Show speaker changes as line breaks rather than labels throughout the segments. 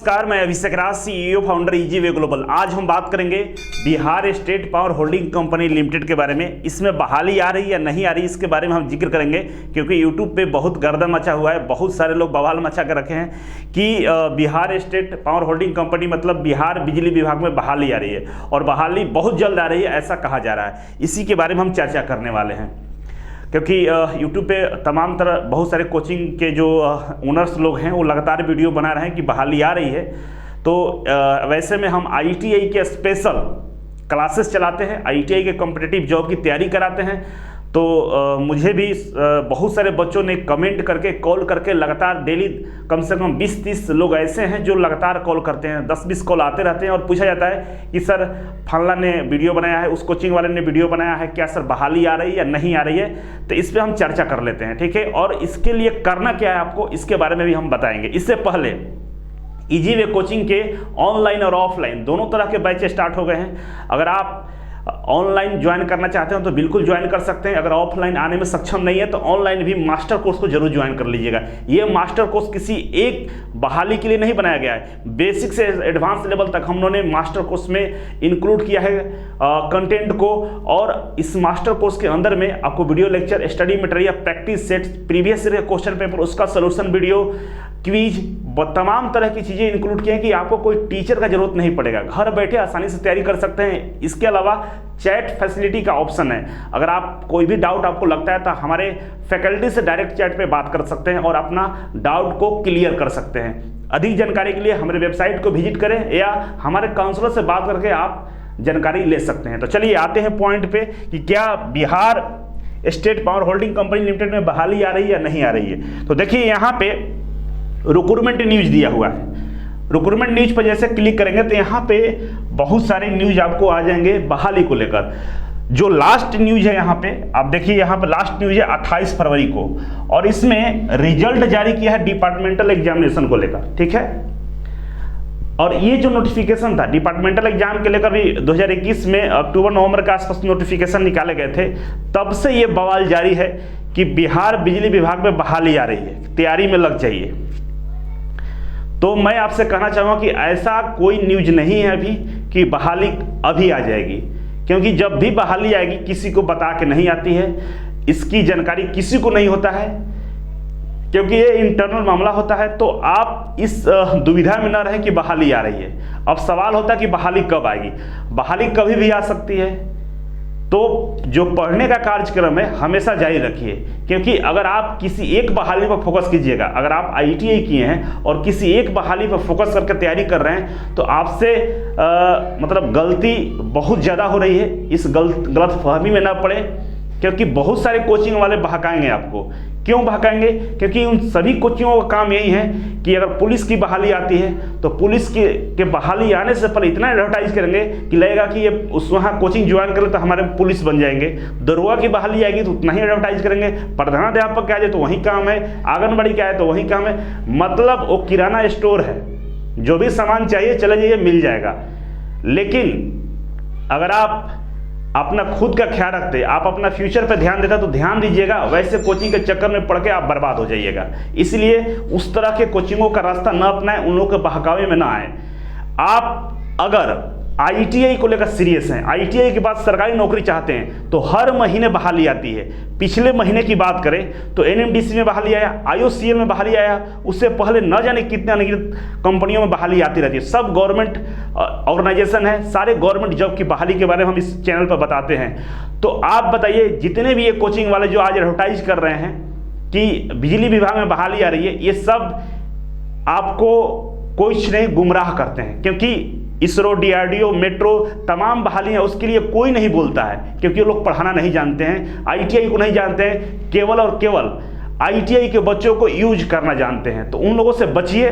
नमस्कार, मैं अभिषेक राज, CEO founder Easyway global. आज हम बात करेंगे Bihar state power holding company limited के बारे में। इसमें बहाली आ रही या नहीं आ रही, इसके बारे में हम जिक्र करेंगे, क्योंकि यूट्यूब पे बहुत गर्दन मचा हुआ है। बहुत सारे लोग बवाल मचा कर रखे हैं कि Bihar state power holding company मतलब बिहार बिजली विभाग में बहाली आ रही है और बहाली बहुत जल्द आ रही है, ऐसा कहा जा रहा है। इसी के बारे में हम चर्चा करने वाले हैं, क्योंकि यूट्यूब पे तमाम तरह बहुत सारे कोचिंग के जो ओनर्स लोग हैं वो लगातार वीडियो बना रहे हैं कि बहाली आ रही है। तो वैसे में हम आईटीआई के स्पेशल क्लासेस चलाते हैं, आईटीआई के कॉम्पिटिटिव जॉब की तैयारी कराते हैं। तो मुझे भी बहुत सारे बच्चों ने कमेंट करके, कॉल करके लगातार डेली कम से कम 20-30 लोग ऐसे हैं जो लगातार कॉल करते हैं। 10-20 कॉल आते रहते हैं और पूछा जाता है कि सर फलाना ने वीडियो बनाया है, उस कोचिंग वाले ने वीडियो बनाया है, क्या सर बहाली आ रही है या नहीं आ रही है। तो इस पर हम चर्चा कर लेते हैं, ठीक है। और इसके लिए करना क्या है आपको, इसके बारे में भी हम बताएंगे। इससे पहले ईजीवे कोचिंग के ऑनलाइन और ऑफलाइन दोनों तरह के बैच स्टार्ट हो गए हैं। अगर आप ऑनलाइन ज्वाइन करना चाहते हो तो बिल्कुल ज्वाइन कर सकते हैं। अगर ऑफलाइन आने में सक्षम नहीं है तो ऑनलाइन भी मास्टर कोर्स को जरूर ज्वाइन कर लीजिएगा। ये मास्टर कोर्स किसी एक बहाली के लिए नहीं बनाया गया है। बेसिक से एडवांस लेवल तक हम लोगों ने मास्टर कोर्स में इंक्लूड किया है कंटेंट को। और इस मास्टर कोर्स के अंदर में आपको video lecture, study material, practice sets, previous year question paper, उसका सोल्यूशन वीडियो, क्विज, तमाम तरह की चीज़ें इंक्लूड की हैं कि आपको कोई टीचर का जरूरत नहीं पड़ेगा। घर बैठे आसानी से तैयारी कर सकते हैं। इसके अलावा चैट फैसिलिटी का ऑप्शन है। अगर आप कोई भी डाउट आपको लगता है तो हमारे फैकल्टी से डायरेक्ट चैट पे बात कर सकते हैं और अपना डाउट को क्लियर कर सकते हैं। अधिक जानकारी के लिए हमारे वेबसाइट को विजिट करें या हमारे काउंसलर से बात करके आप जानकारी ले सकते हैं। तो चलिए आते हैं पॉइंट पे कि क्या Bihar state power holding company limited में बहाली आ रही है या नहीं आ रही है। तो देखिए यहाँ पे रिक्रूटमेंट न्यूज दिया हुआ है। रिक्रूटमेंट न्यूज पर जैसे क्लिक करेंगे तो यहाँ पे बहुत सारे न्यूज आपको आ जाएंगे बहाली को लेकर। जो लास्ट न्यूज है यहाँ पे आप देखिए, यहाँ पे लास्ट न्यूज है 28 फरवरी को, और इसमें रिजल्ट जारी किया है डिपार्टमेंटल एग्जामिनेशन को लेकर, ठीक है। और ये जो नोटिफिकेशन था डिपार्टमेंटल एग्जाम के लेकर भी 2021 में अक्टूबर-नवंबर के आसपास नोटिफिकेशन निकाले गए थे। तब से ये बवाल जारी है कि बिहार बिजली विभाग में बहाली आ रही है, तैयारी में लग जाइए। तो मैं आपसे कहना चाहूँगा कि ऐसा कोई न्यूज नहीं है अभी कि बहाली अभी आ जाएगी, क्योंकि जब भी बहाली आएगी किसी को बता के नहीं आती है। इसकी जानकारी किसी को नहीं होता है, क्योंकि ये इंटरनल मामला होता है। तो आप इस दुविधा में न रहें कि बहाली आ रही है। अब सवाल होता है कि बहाली कब आएगी। बहाली कभी भी आ सकती है। तो जो पढ़ने का कार्यक्रम है हमेशा जारी रखिए, क्योंकि अगर आप किसी एक बहाली पर फोकस कीजिएगा, अगर आप आईटीआई किए हैं और किसी एक बहाली पर फोकस करके तैयारी कर रहे हैं तो आपसे मतलब गलती बहुत ज़्यादा हो रही है। इस गलत फहमी में ना पड़े, क्योंकि बहुत सारे कोचिंग वाले बहकाएंगे आपको। क्यों बहकाएंगे? क्योंकि उन सभी कोचिंगों का काम यही है कि अगर पुलिस की बहाली आती है तो पुलिस के बहाली आने से पहले इतना एडवर्टाइज करेंगे कि लगेगा कि ये उस वहाँ कोचिंग ज्वाइन करें तो हमारे पुलिस बन जाएंगे। दरोगा की बहाली आएगी तो उतना ही एडवर्टाइज करेंगे। प्रधानाध्यापक क्या है तो वही काम है, आंगनबाड़ी क्या है तो वही काम है। मतलब वो किराना स्टोर है, जो भी सामान चाहिए चले जाइए, मिल जाएगा। लेकिन अगर आप अपना खुद का ख्याल रखते, आप अपना फ्यूचर पे ध्यान देता तो ध्यान दीजिएगा। वैसे कोचिंग के चक्कर में पड़ के आप बर्बाद हो जाइएगा। इसलिए उस तरह के कोचिंगों का रास्ता न अपनाएं, उन लोगों के बहकावे में ना आए। आप अगर आईटीआई को लेकर सीरियस हैं, आईटीआई के बाद सरकारी नौकरी चाहते हैं, तो हर महीने बहाली आती है। पिछले महीने की बात करें तो एनएमडीसी में बहाली आया, आईओसीएल में बहाली आया, उससे पहले न जाने कितने अनगिनत कंपनियों में बहाली आती रहती है। सब गवर्नमेंट ऑर्गेनाइजेशन है, सारे गवर्नमेंट जॉब की बहाली के बारे में हम इस चैनल पर बताते हैं। तो आप बताइए, जितने भी ये कोचिंग वाले जो आज एडवर्टाइज कर रहे हैं कि बिजली विभाग में बहाली आ रही है, ये सब आपको कुछ नहीं गुमराह करते हैं। क्योंकि इसरो, डीआरडीओ, मेट्रो, तमाम बहाली है, उसके लिए कोई नहीं बोलता है, क्योंकि वो लोग पढ़ाना नहीं जानते हैं, आईटीआई को नहीं जानते हैं, केवल और केवल आईटीआई के बच्चों को यूज करना जानते हैं। तो उन लोगों से बचिए।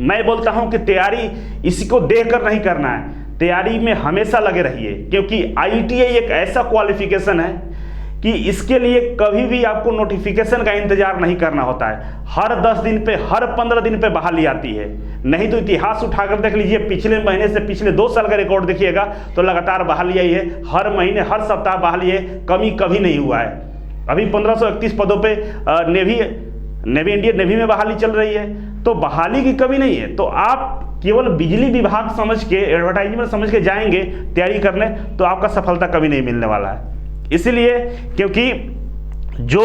मैं बोलता हूं कि तैयारी इसी को देखकर नहीं करना है, तैयारी में हमेशा लगे रहिए, क्योंकि आईटीआई एक ऐसा क्वालिफिकेशन है कि इसके लिए कभी भी आपको नोटिफिकेशन का इंतजार नहीं करना होता है। हर 10 दिन पे, हर 15 दिन पे बहाली आती है। नहीं तो इतिहास उठाकर देख लीजिए, पिछले महीने से पिछले 2 साल का रिकॉर्ड देखिएगा तो लगातार बहाली आई है। हर महीने, हर सप्ताह बहाली है, कमी कभी नहीं हुआ है। अभी 1531 पदों पे नेवी इंडियन नेवी में बहाली चल रही है। तो बहाली की कमी नहीं है। तो आप केवल बिजली विभाग समझ के, एडवर्टाइजमेंट समझ के जाएंगे तैयारी करने, तो आपका सफलता कभी नहीं मिलने वाला है। इसीलिए क्योंकि जो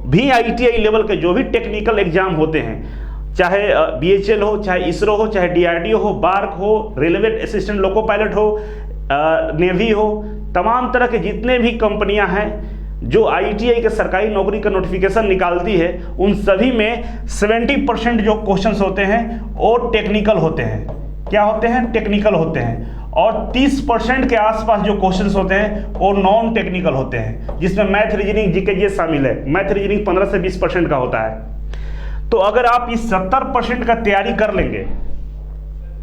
भी ITI लेवल के जो भी टेक्निकल एग्जाम होते हैं, चाहे BHL हो, चाहे इसरो हो, चाहे DRDO हो, बार्क हो, रेलवे असिस्टेंट लोको पायलट हो, नेवी हो, तमाम तरह के जितने भी कंपनियां हैं जो ITI के सरकारी नौकरी का नोटिफिकेशन निकालती है, उन सभी में 70% जो क्वेश्चंस होते हैं वो टेक्निकल होते हैं। क्या होते हैं? टेक्निकल होते हैं। और 30% के आसपास जो क्वेश्चंस होते हैं वो नॉन टेक्निकल होते हैं, जिसमें मैथ, रीजनिंग, जीके ये शामिल है। मैथ रीजनिंग 15 से 20% का होता है। तो अगर आप इस 70% का तैयारी कर लेंगे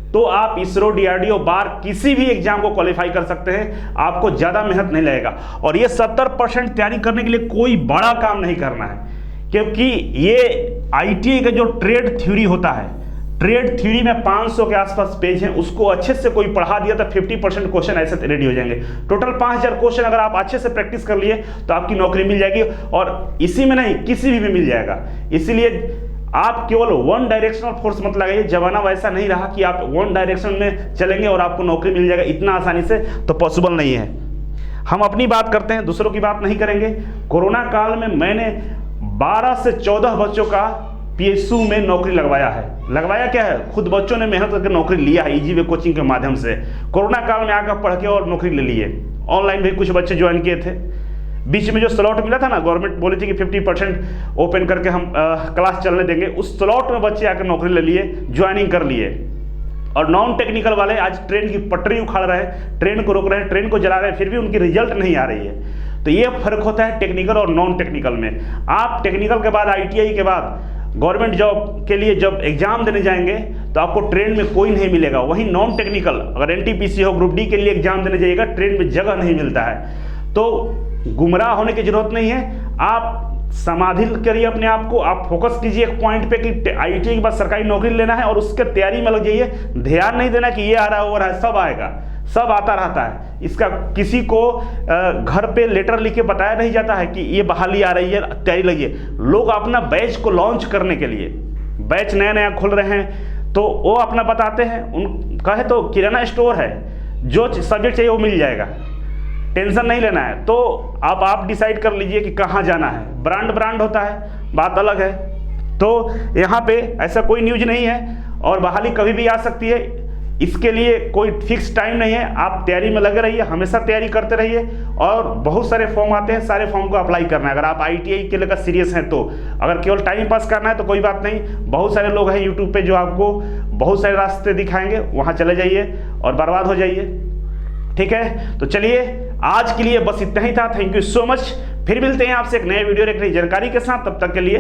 तो आप इसरो, DRDO, बार किसी भी एग्जाम को क्वालिफाई कर सकते हैं। आपको ज़्यादा मेहनत नहीं लगेगा। और ये 70% तैयारी करने के लिए कोई बड़ा काम नहीं करना है, क्योंकि ये ITI का जो ट्रेड थ्योरी होता है, ट्रेड थ्योरी में 500 के आसपास पेज हैं, उसको अच्छे से कोई पढ़ा दिया तो 50% क्वेश्चन ऐसे रेडी हो जाएंगे। टोटल 5000 क्वेश्चन अगर आप अच्छे से प्रैक्टिस कर लिए तो आपकी नौकरी मिल जाएगी। और इसी में नहीं, किसी भी मिल जाएगा। इसीलिए आप केवल वन डायरेक्शनल फोर्स मत लगाइए। जमाना वैसा नहीं रहा कि आप वन डायरेक्शन में चलेंगे और आपको नौकरी मिल जाएगा, इतना आसानी से तो पॉसिबल नहीं है। हम अपनी बात करते हैं, दूसरों की बात नहीं करेंगे। कोरोना काल में मैंने 12 से 14 बच्चों का PSU में नौकरी लगवाया है। लगवाया क्या है? खुद बच्चों ने मेहनत करके नौकरी लिया है EasyWay कोचिंग के माध्यम से। कोरोना काल में आकर पढ़ के और नौकरी ले लिए। ऑनलाइन भी कुछ बच्चे ज्वाइन किए थे। बीच में जो स्लॉट मिला था ना, गवर्नमेंट बोली थी कि 50% ओपन करके हम क्लास चलने देंगे, उस स्लॉट में बच्चे आकर नौकरी ले लिए, ज्वाइनिंग कर लिए। और नॉन टेक्निकल वाले आज ट्रेन की पटरी उखाड़ रहे हैं, ट्रेन को रोक रहे हैं, ट्रेन को जला रहे हैं, फिर भी उनकी रिजल्ट नहीं आ रही है। तो ये फर्क होता है टेक्निकल और नॉन टेक्निकल में। आप टेक्निकल के बाद, ITI के बाद गवर्नमेंट जॉब के लिए जब एग्जाम देने जाएंगे तो आपको ट्रेन में कोई नहीं मिलेगा। वहीं नॉन टेक्निकल, अगर NTPC हो, ग्रुप D के लिए एग्जाम देने जाइएगा, ट्रेन में जगह नहीं मिलता है। तो गुमराह होने की जरूरत नहीं है। आप समाधि करिए अपने आप को, आप फोकस कीजिए एक पॉइंट पे कि ITI के बाद सरकारी नौकरी लेना है और उसके तैयारी में लग जाइए। ध्यान नहीं देना कि ये आ रहा है, वो रहा है, सब आएगा, सब आता रहता है। इसका किसी को घर पे लेटर लिख के बताया नहीं जाता है कि ये बहाली आ रही है, तैयारी लगिए। लोग अपना बैच को लॉन्च करने के लिए, बैच नया नया खोल रहे हैं तो वो अपना बताते हैं। उनका है तो किराना स्टोर है, जो सब्जेक्ट चाहिए वो मिल जाएगा, टेंशन नहीं लेना है। तो आप डिसाइड कर लीजिए कि कहाँ जाना है। ब्रांड होता है, बात अलग है। तो यहाँ पे ऐसा कोई न्यूज नहीं है और बहाली कभी भी आ सकती है। इसके लिए कोई फिक्स टाइम नहीं है। आप तैयारी में लगे रहिए, हमेशा तैयारी करते रहिए। और बहुत सारे फॉर्म आते हैं, सारे फॉर्म को अप्लाई करना है। अगर आप ITI के लेकर सीरियस हैं तो, अगर केवल टाइम पास करना है तो कोई बात नहीं। बहुत सारे लोग हैं यूट्यूब पे जो आपको बहुत सारे रास्ते दिखाएंगे, वहाँ चले जाइए और बर्बाद हो जाइए। ठीक है, तो चलिए आज के लिए बस इतना ही था। Thank you so much. फिर मिलते हैं आपसे एक नए वीडियो, एक नई जानकारी के साथ। तब तक के लिए